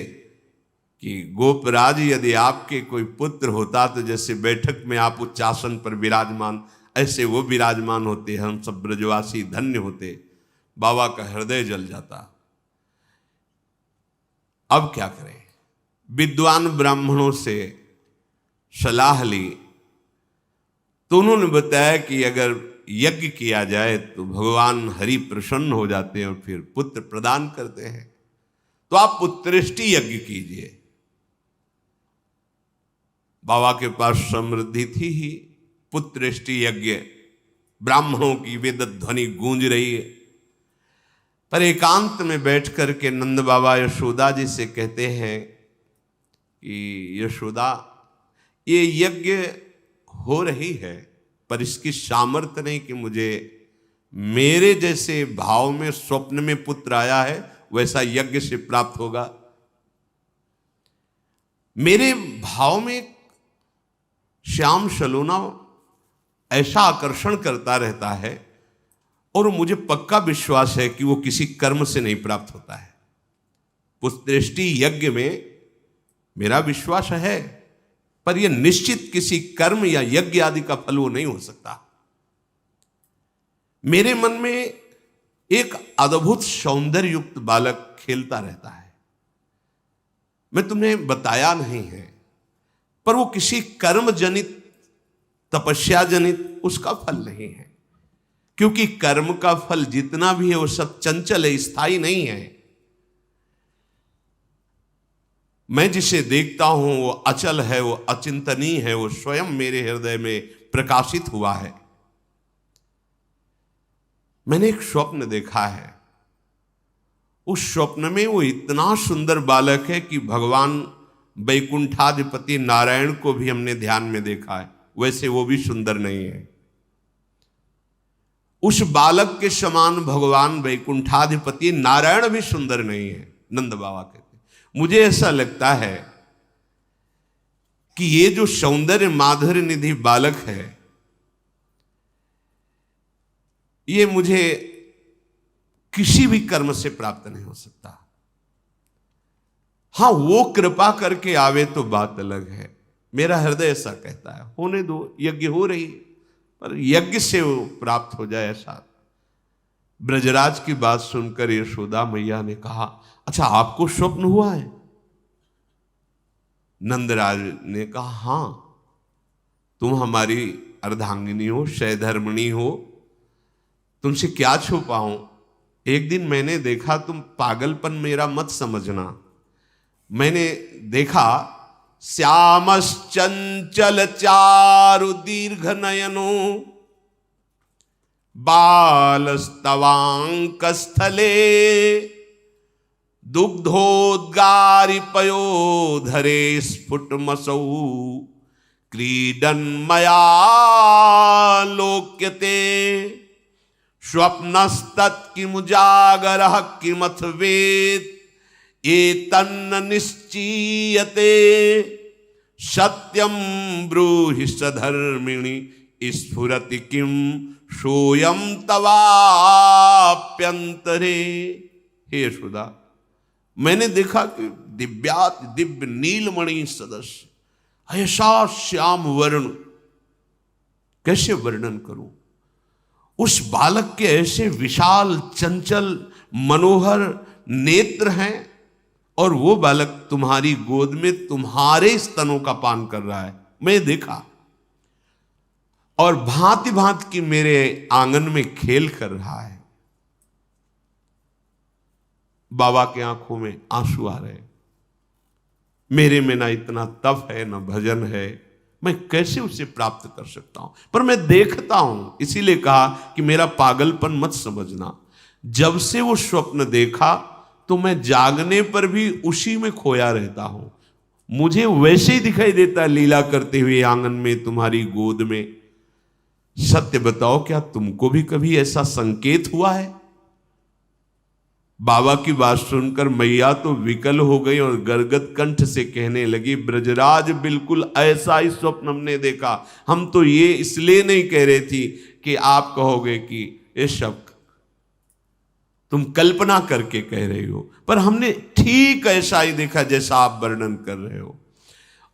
कि गोपराज यदि आपके कोई पुत्र होता तो जैसे बैठक में आप उच्चासन पर विराजमान, ऐसे वो विराजमान होते, हम सब ब्रजवासी धन्य होते। बाबा का हृदय जल जाता। अब क्या करें? विद्वान ब्राह्मणों से सलाह ली तो उन्होंने बताया कि अगर यज्ञ किया जाए तो भगवान हरि प्रसन्न हो जाते हैं और फिर पुत्र प्रदान करते हैं, तो आप पुत्रेष्टि यज्ञ कीजिए। बाबा के पास समृद्धि थी ही, पुत्रेष्टि यज्ञ, ब्राह्मणों की वेद ध्वनि गूंज रही है। पर एकांत में बैठ कर के नंद बाबा यशोदा जी से कहते हैं कि यशोदा, ये यज्ञ हो रही है पर इसकी सामर्थ्य नहीं कि मुझे मेरे जैसे भाव में स्वप्न में पुत्र आया है वैसा यज्ञ से प्राप्त होगा। मेरे भाव में श्याम सलोना ऐसा आकर्षण करता रहता है और मुझे पक्का विश्वास है कि वो किसी कर्म से नहीं प्राप्त होता है। पुत्रेष्टि यज्ञ में मेरा विश्वास है, पर यह निश्चित किसी कर्म या यज्ञ आदि का फल वो नहीं हो सकता। मेरे मन में एक अद्भुत सौंदर्य युक्त बालक खेलता रहता है, मैं तुम्हें बताया नहीं है, पर वो किसी कर्म जनित, तपस्या जनित उसका फल नहीं है, क्योंकि कर्म का फल जितना भी है वो सब चंचल है, स्थायी नहीं है। मैं जिसे देखता हूं वो अचल है, वो अचिंतनीय है, वो स्वयं मेरे हृदय में प्रकाशित हुआ है। मैंने एक स्वप्न देखा है, उस स्वप्न में वो इतना सुंदर बालक है कि भगवान वैकुंठाधिपति नारायण को भी हमने ध्यान में देखा है, वैसे वो भी सुंदर नहीं है। उस बालक के समान भगवान वैकुंठाधिपति नारायण भी सुंदर नहीं है। नंद बाबा कहते, मुझे ऐसा लगता है कि ये जो सौंदर्य माधुर्य निधि बालक है, ये मुझे किसी भी कर्म से प्राप्त नहीं हो सकता। हां, वो कृपा करके आवे तो बात अलग है। मेरा हृदय ऐसा कहता है, होने दो, यज्ञ हो रही, पर यज्ञ से वो प्राप्त हो जाए ऐसा। ब्रजराज की बात सुनकर यशोदा मैया ने कहा, अच्छा आपको स्वप्न हुआ है? नंदराज ने कहा, हां, तुम हमारी अर्धांगिनी हो, शैधर्मणी हो, तुमसे क्या छुपाऊं। एक दिन मैंने देखा, तुम पागलपन मेरा मत समझना, मैंने देखा श्यामश्चंचल चारु दीर्घ नयनो बालस्तवांक स्थले दुग्धोद्गारि पयोधरे स्फुटमसौ क्रीडन्मया लोक्यते स्वप्नस्तत्किमुजागरः किमथ वेद एतन्न निश्चीयते सत्यं ब्रूहि सधर्मिणि स्फुरति किम सोयम तवाप्यंतरे। हे यशोदा, मैंने देखा कि दिव्यात दिव्य नीलमणि सदस्य, ऐसा श्याम वर्ण, कैसे वर्णन करूं। उस बालक के ऐसे विशाल चंचल मनोहर नेत्र हैं और वो बालक तुम्हारी गोद में तुम्हारे स्तनों का पान कर रहा है, मैं देखा। और भांति भांति की मेरे आंगन में खेल कर रहा है। बाबा के आंखों में आंसू आ रहे, मेरे में ना इतना तप है ना भजन है, मैं कैसे उसे प्राप्त कर सकता हूं। पर मैं देखता हूं, इसीलिए कहा कि मेरा पागलपन मत समझना। जब से वो स्वप्न देखा तो मैं जागने पर भी उसी में खोया रहता हूं। मुझे वैसे ही दिखाई देता लीला करते हुए आंगन में तुम्हारी गोद में। सत्य बताओ, क्या तुमको भी कभी ऐसा संकेत हुआ है? बाबा की बात सुनकर मैया तो विकल हो गई और गदगद कंठ से कहने लगी, ब्रजराज बिल्कुल ऐसा ही स्वप्न हमने देखा। हम तो ये इसलिए नहीं कह रहे थी कि आप कहोगे कि ये सब तुम कल्पना करके कह रही हो, पर हमने ठीक ऐसा ही देखा जैसा आप वर्णन कर रहे हो।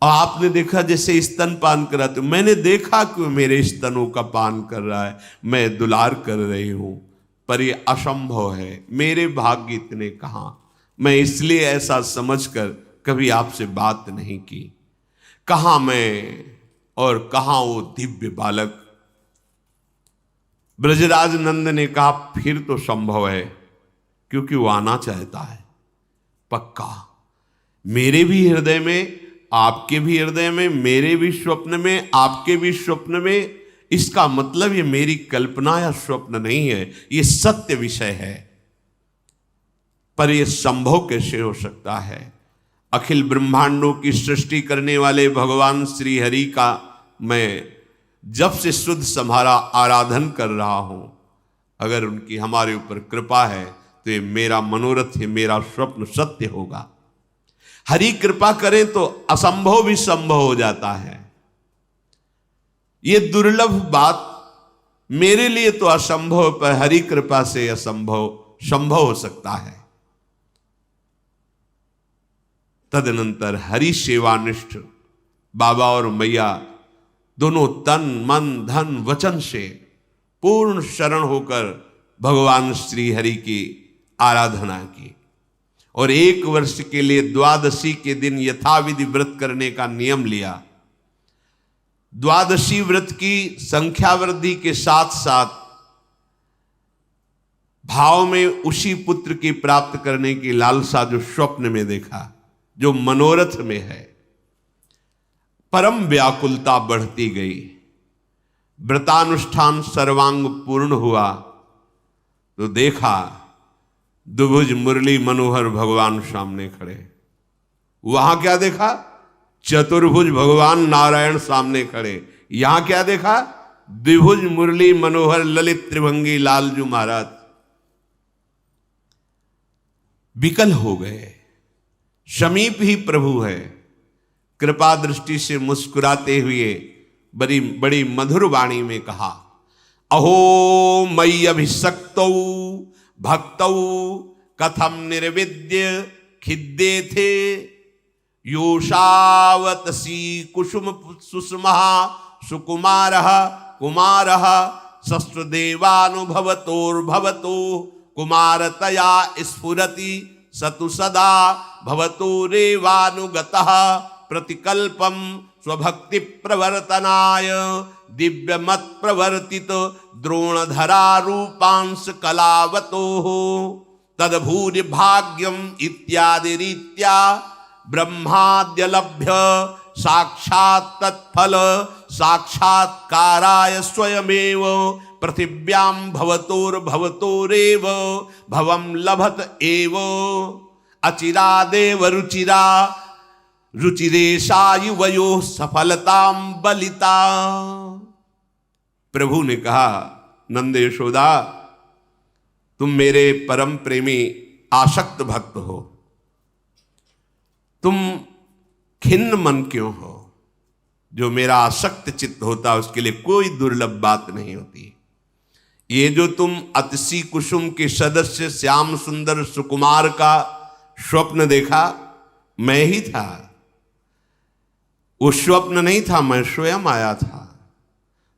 और आपने देखा जैसे स्तन पान कराते हो, मैंने देखा कि मेरे स्तनों का पान कर रहा है, मैं दुलार कर रही हूं, पर ये असंभव है, मेरे भाग्य इतने कहां। मैं इसलिए ऐसा समझकर कभी आपसे बात नहीं की। कहां मैं और कहां वो दिव्य बालक। ब्रजराज नंद ने कहा फिर तो संभव है, क्योंकि वो आना चाहता है। पक्का मेरे भी हृदय में, आपके भी हृदय में, मेरे भी स्वप्न में, आपके भी स्वप्न में। इसका मतलब ये मेरी कल्पना या स्वप्न नहीं है, ये सत्य विषय है। पर यह संभव कैसे हो सकता है? अखिल ब्रह्मांडों की सृष्टि करने वाले भगवान श्री हरि का मैं जब से शुद्ध सम्हारा आराधन कर रहा हूं, अगर उनकी हमारे ऊपर कृपा है तो ये मेरा मनोरथ है, मेरा स्वप्न सत्य होगा। हरि कृपा करें तो असंभव भी संभव हो जाता है। ये दुर्लभ बात मेरे लिए तो असंभव, पर हरि कृपा से असंभव संभव हो सकता है। तदनंतर हरि सेवानिष्ठ बाबा और मैया दोनों तन मन धन वचन से पूर्ण शरण होकर भगवान श्री हरि की आराधना की। और 1 वर्ष के लिए द्वादशी के दिन यथाविधि व्रत करने का नियम लिया। द्वादशी व्रत की संख्या वृद्धि के साथ साथ भाव में उसी पुत्र की प्राप्त करने की लालसा जो स्वप्न में देखा, जो मनोरथ में है, परम व्याकुलता बढ़ती गई। व्रतानुष्ठान सर्वांग पूर्ण हुआ तो देखा द्विभुज मुरली मनोहर भगवान सामने खड़े। वहां क्या देखा? चतुर्भुज भगवान नारायण सामने खड़े। यहां क्या देखा? द्विभुज मुरली मनोहर ललित त्रिभंगी लालजू महाराज। विकल हो गए। समीप ही प्रभु है। कृपा दृष्टि से मुस्कुराते हुए बड़ी बड़ी मधुर वाणी में कहा, अहो मयि अभिषक्तौ भक्तौ कथम निर्विद्य खिद्दे थे योषावतसी कुसुम सुषमः सुकुमारः कुमारः शस्त्रदेवानुभवतोर्भवतो कुमारतया स्फुरति सतु सदा भवतो रेवानुगतः प्रतिकल्पम स्वभक्ति प्रवर्तनाय दिव्य मत प्रवर्तित द्रोणधरा रूपांश कलावतो तदभूरि भाग्यम इत्यादि रीत्या ब्रह्माद्यलभ्य साक्षात् तत्फल साक्षात्काराय स्वयमेव पृथिव्यां भवतोर्भवतोरेव भवं लभत एव अचिरादेव रुचिरा रुचिरेशा युवयो सफलतां बलिता। प्रभु ने कहा, नंद यशोदा, तुम मेरे परम प्रेमी आसक्त भक्त हो, तुम खिन्न मन क्यों हो? जो मेरा आसक्त चित्त होता उसके लिए कोई दुर्लभ बात नहीं होती। ये जो तुम अतिशी कुसुम के सदस्य श्याम सुंदर सुकुमार का स्वप्न देखा, मैं ही था। वो स्वप्न नहीं था, मैं स्वयं आया था।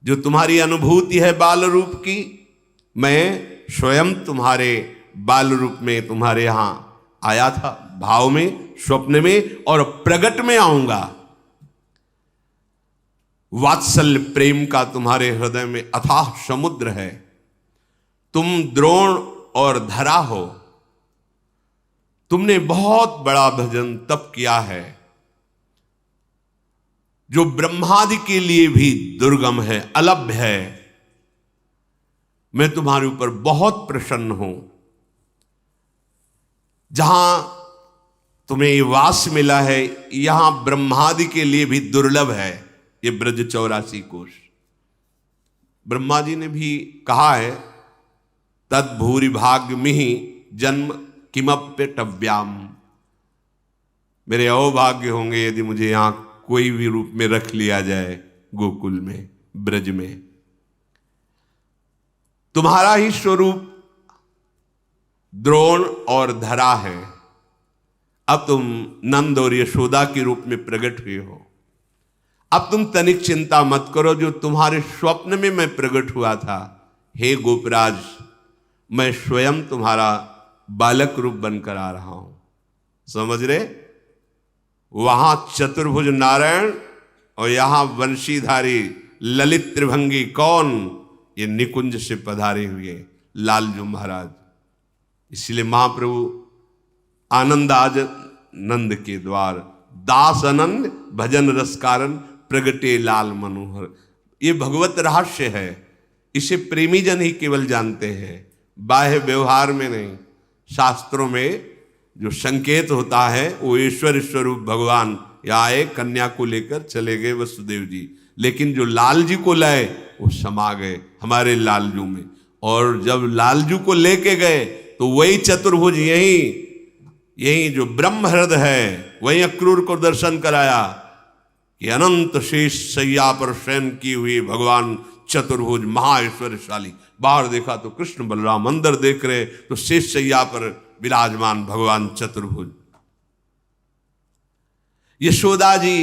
जो तुम्हारी अनुभूति है बाल रूप की, मैं स्वयं तुम्हारे बाल रूप में तुम्हारे यहां आया था, भाव में, स्वप्न में, और प्रगट में आऊंगा। वात्सल्य प्रेम का तुम्हारे हृदय में अथाह समुद्र है। तुम द्रोण और धरा हो। तुमने बहुत बड़ा भजन तप किया है जो ब्रह्मादि के लिए भी दुर्गम है, अलभ्य है। मैं तुम्हारे ऊपर बहुत प्रसन्न हूं। जहां तुम्हें ये वास मिला है, यहां ब्रह्मादि के लिए भी दुर्लभ है। ये ब्रज 84 कोश। ब्रह्मा जी ने भी कहा है, तद भूरि भाग्य मिहि जन्म किमप्यटव्याम। मेरे अभाग्य होंगे यदि मुझे यहां कोई भी रूप में रख लिया जाए, गोकुल में, ब्रज में। तुम्हारा ही स्वरूप द्रोण और धरा है। अब तुम नंद और यशोदा के रूप में प्रकट हुए हो। अब तुम तनिक चिंता मत करो, जो तुम्हारे स्वप्न में मैं प्रकट हुआ था, हे गोपराज, मैं स्वयं तुम्हारा बालक रूप बनकर आ रहा हूं। समझ रहे? वहां चतुर्भुज नारायण और यहां वंशीधारी ललित त्रिभंगी कौन? ये निकुंज से पधारे हुए लालजू महाराज। इसलिए महाप्रभु आनंद आज नंद के द्वार, दास आनंद भजन रस कारण प्रगटे लाल मनोहर। ये भगवत रहस्य है, इसे प्रेमी जन ही केवल जानते हैं, बाह्य व्यवहार में नहीं। शास्त्रों में जो संकेत होता है वो ईश्वर स्वरूप भगवान यहाँ आए, कन्या को लेकर चले गए वसुदेव जी, लेकिन जो लाल जी को लाए वो समा गए हमारे लालजू में। और जब लालजू को लेके गए तो वही चतुर्भुज यही जो ब्रह्म हृदय है वही अक्रूर को दर्शन कराया कि अनंत शेष सैया पर शयन की हुई भगवान चतुर्भुज महाऐश्वर्यशाली। बाहर देखा तो कृष्ण बलराम, अंदर देख रहे तो शेष सैया पर विराजमान भगवान चतुर्भुज। यशोदा जी,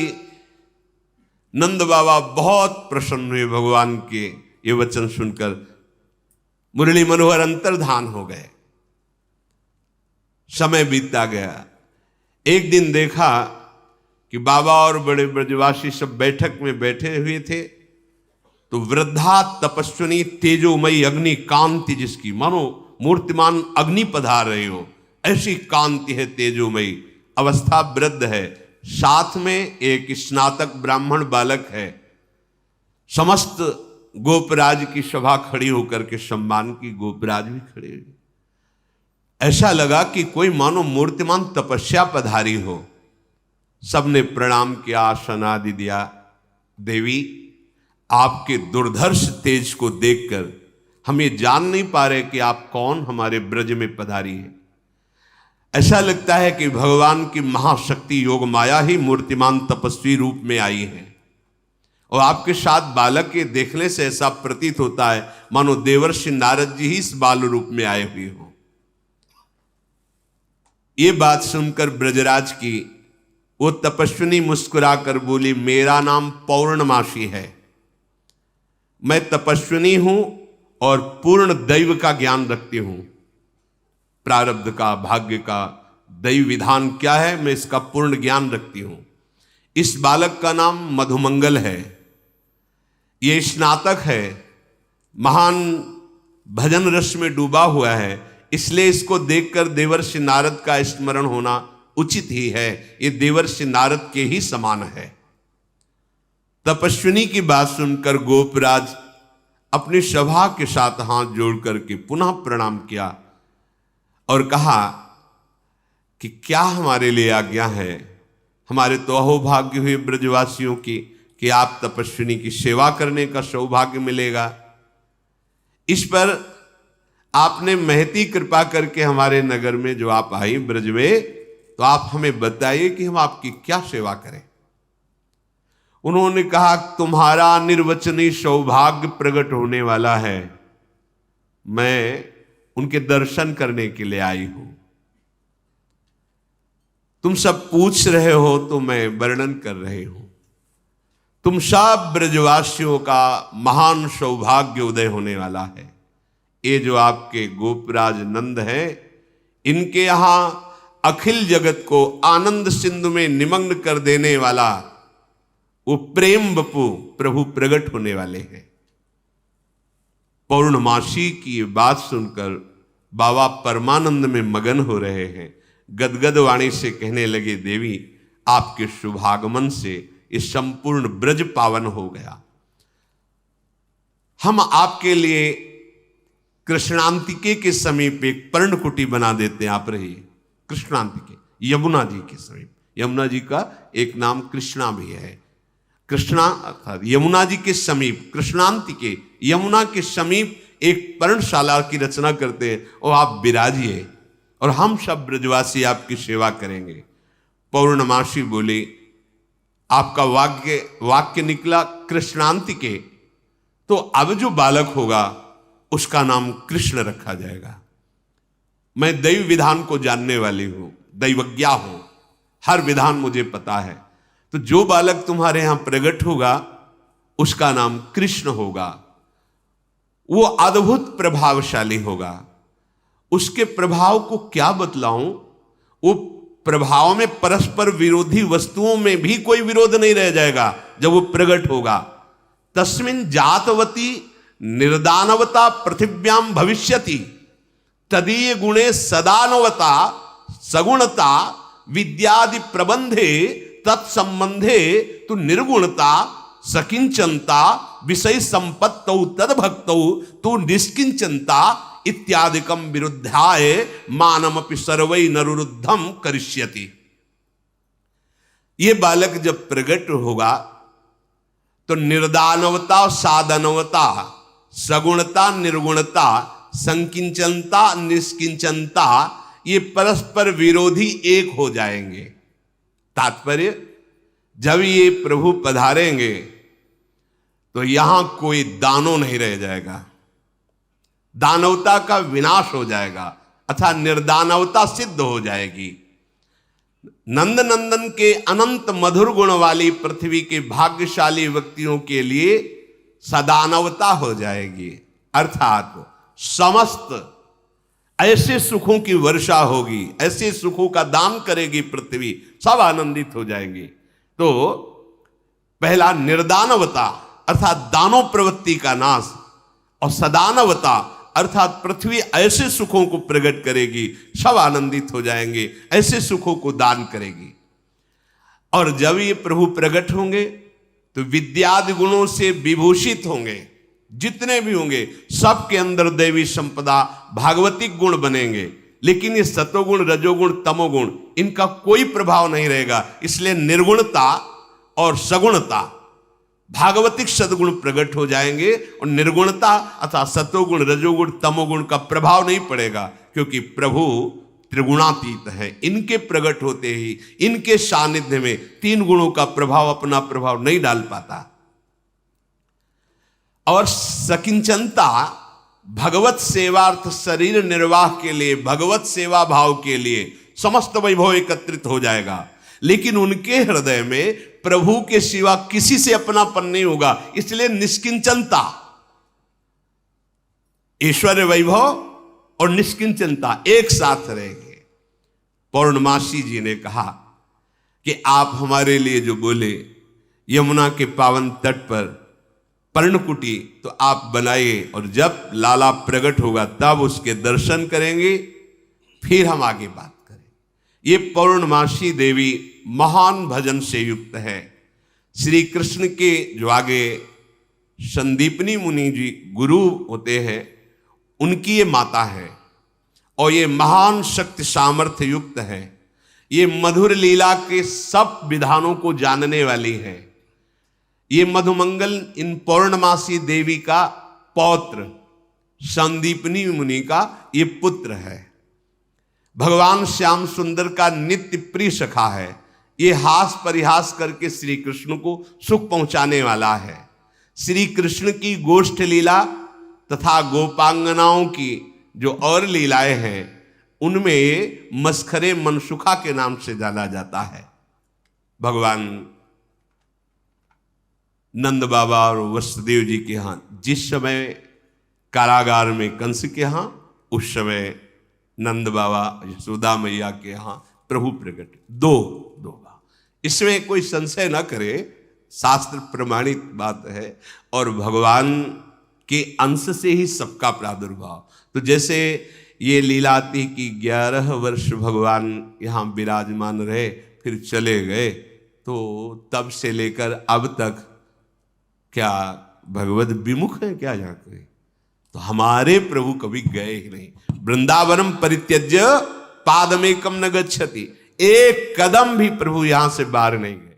नंद बाबा बहुत प्रसन्न हुए भगवान के ये वचन सुनकर, मुरली मनोहर अंतर्धान हो गए। समय बीतता गया। एक दिन देखा कि बाबा और बड़े ब्रजवासी सब बैठक में बैठे हुए थे, तो वृद्धा तपस्विनी तेजोमयी अग्नि कांति, जिसकी मानो मूर्तिमान अग्नि पधार रहे हो, ऐसी कांति है तेजोमयी, अवस्था वृद्ध है, साथ में एक स्नातक ब्राह्मण बालक है। समस्त गोपराज की सभा खड़ी होकर के सम्मान की, गोपराज भी खड़े हुए। ऐसा लगा कि कोई मानो मूर्तिमान तपस्या पधारी हो। सबने प्रणाम किया, आसन आदि दिया। देवी, आपके दुर्धर्ष तेज को देखकर हम ये जान नहीं पा रहे कि आप कौन हमारे ब्रज में पधारी है। ऐसा लगता है कि भगवान की महाशक्ति योग माया ही मूर्तिमान तपस्वी रूप में आई है, और आपके साथ बालक के देखने से ऐसा प्रतीत होता है मानो देवर्षि नारद जी ही इस बाल रूप में आए हुए हो। ये बात सुनकर ब्रजराज की वो तपस्विनी मुस्कुराकर बोली, मेरा नाम पौर्णमासी है, मैं तपस्विनी हूं और पूर्ण दैव का ज्ञान रखती हूं। प्रारब्ध का, भाग्य का, दैव विधान क्या है, मैं इसका पूर्ण ज्ञान रखती हूं। इस बालक का नाम मधुमंगल है, ये स्नातक है, महान भजन रस में डूबा हुआ है, इसलिए इसको देखकर देवर्षि नारद का स्मरण होना उचित ही है। ये देवर्षि नारद के ही समान है। तपस्विनी की बात सुनकर गोपराज अपनी सभा के साथ हाथ जोड़ करके पुनः प्रणाम किया और कहा कि क्या हमारे लिए आज्ञा है। हमारे तो अहोभाग्य हुए ब्रजवासियों की कि आप तपस्विनी की सेवा करने का सौभाग्य मिलेगा। इस पर आपने महती कृपा करके हमारे नगर में जो आप आई ब्रज में, तो आप हमें बताइए कि हम आपकी क्या सेवा करें। उन्होंने कहा, तुम्हारा निर्वचनीय सौभाग्य प्रकट होने वाला है, मैं उनके दर्शन करने के लिए आई हूं। तुम सब पूछ रहे हो तो मैं वर्णन कर रही हूं। तुम सब ब्रजवासियों का महान सौभाग्य उदय होने वाला है। ये जो आपके गोपराज नंद है, इनके यहां अखिल जगत को आनंद सिंधु में निमग्न कर देने वाला वो प्रेम बपू प्रभु प्रकट होने वाले हैं। पौर्णमासी की ये बात सुनकर बाबा परमानंद में मगन हो रहे हैं। गदगद वाणी से कहने लगे, देवी, आपके शुभागमन से इस संपूर्ण ब्रज पावन हो गया। हम आपके लिए कृष्णांतिके के समीप एक पर्णकुटी बना देते हैं, आप रहिए। कृष्णांतिके, यमुना जी के समीप, यमुना जी का एक नाम कृष्णा भी है। कृष्णा अर्थात यमुना जी के समीप, कृष्णांतिके, यमुना के समीप एक पर्णशाला की रचना करते हैं और आप विराजिए और हम सब ब्रजवासी आपकी सेवा करेंगे। पौर्णमासी बोली, आपका वाक्य निकला कृष्णांतिके, तो अब जो बालक होगा उसका नाम कृष्ण रखा जाएगा। मैं दैव विधान को जानने वाली हूं, दैवज्ञा हूं, हर विधान मुझे पता है। तो जो बालक तुम्हारे यहां प्रकट होगा उसका नाम कृष्ण होगा। वो अद्भुत प्रभावशाली होगा। उसके प्रभाव को क्या बतलाऊं, वो प्रभाव में परस्पर विरोधी वस्तुओं में भी कोई विरोध नहीं रह जाएगा जब वो प्रकट होगा। तस्मिन् जातवती निर्दानवता पृथिव्याम भविष्यति तदीय गुणे सदानवता सगुणता विद्यादि प्रबंधे तत्संबंधे तु निर्गुणता सकिंचनता विषय संपत्तौ तद्भक्तौ तु निष्किंचनता इत्यादिकम विरुद्धाय मानमपि सर्वै नरुरुद्धम करिष्यति। ये बालक जब प्रकट होगा तो निर्दानवता साधनवता सगुणता निर्गुणता संकिंचनता निष्किंचनता ये परस्पर विरोधी एक हो जाएंगे। तात्पर्य, जब ये प्रभु पधारेंगे तो यहां कोई दानव नहीं रह जाएगा, दानवता का विनाश हो जाएगा अथवा निर्दानवता सिद्ध हो जाएगी। नंद नंदन के अनंत मधुर गुण वाली पृथ्वी के भाग्यशाली व्यक्तियों के लिए सदानवता हो जाएगी, अर्थात समस्त ऐसे सुखों की वर्षा होगी, ऐसे सुखों का दान करेगी पृथ्वी, सब आनंदित हो जाएंगे। तो पहला निर्दानवता अर्थात दानव प्रवृत्ति का नाश, और सदानवता अर्थात पृथ्वी ऐसे सुखों को प्रकट करेगी, सब आनंदित हो जाएंगे, ऐसे सुखों को दान करेगी। और जब ये प्रभु प्रकट होंगे तो विद्यादि गुणों से विभूषित होंगे, जितने भी होंगे सबके अंदर दैवी संपदा भागवतिक गुण बनेंगे, लेकिन ये सतोगुण रजोगुण तमोगुण इनका कोई प्रभाव नहीं रहेगा। इसलिए निर्गुणता और सगुणता भागवतिक सदगुण प्रकट हो जाएंगे और निर्गुणता अथवा सतोगुण रजोगुण तमोगुण का प्रभाव नहीं पड़ेगा, क्योंकि प्रभु त्रिगुणातीत है। इनके प्रकट होते ही इनके सानिध्य में तीन गुणों का प्रभाव अपना प्रभाव नहीं डाल पाता। और सकिंचनता भगवत सेवार्थ शरीर निर्वाह के लिए, भगवत सेवा भाव के लिए समस्त वैभव एकत्रित हो जाएगा, लेकिन उनके हृदय में प्रभु के सिवा किसी से अपनापन नहीं होगा। इसलिए निष्किंचनता, ऐश्वर्य वैभव और निष्किंचनता एक साथ रहेंगे। पौर्णमासी जी ने कहा कि आप हमारे लिए जो बोले यमुना के पावन तट पर पर्णकुटी तो आप बनाइए, और जब लाला प्रकट होगा तब उसके दर्शन करेंगे, फिर हम आगे बात करें। ये पौर्णमासी देवी महान भजन से युक्त है। श्री कृष्ण के जो आगे संदीपनी मुनि जी गुरु होते हैं, उनकी ये माता है और ये महान शक्ति सामर्थ्य युक्त है। ये मधुर लीला के सब विधानों को जानने वाली है। ये मधुमंगल इन पौर्णमासी देवी का पौत्र, संदीपनी मुनि का ये पुत्र है। भगवान श्याम सुंदर का नित्य प्रिय सखा है। ये हास परिहास करके श्री कृष्ण को सुख पहुंचाने वाला है। श्री कृष्ण की गोष्ठ लीला तथा गोपांगनाओं की जो और लीलाएं हैं, उनमें मस्खरे मनसुखा के नाम से जाना जाता है। भगवान नंद बाबा और वसुदेव जी के यहाँ जिस समय कारागार में कंस के यहाँ, उस समय नंद बाबा यशोदा मैया के यहाँ प्रभु प्रकट दो बार। इसमें कोई संशय न करे, शास्त्र प्रमाणित बात है। और भगवान के अंश से ही सबका प्रादुर्भाव। तो जैसे ये लीला आती कि 11 वर्ष भगवान यहाँ विराजमान रहे, फिर चले गए, तो तब से लेकर अब तक क्या भगवत विमुख है क्या यहाँ कोई? तो हमारे प्रभु कभी गए ही नहीं। वृंदावनम परित्यज्य पादमेकम न गच्छति, एक कदम भी प्रभु यहां से बाहर नहीं गए।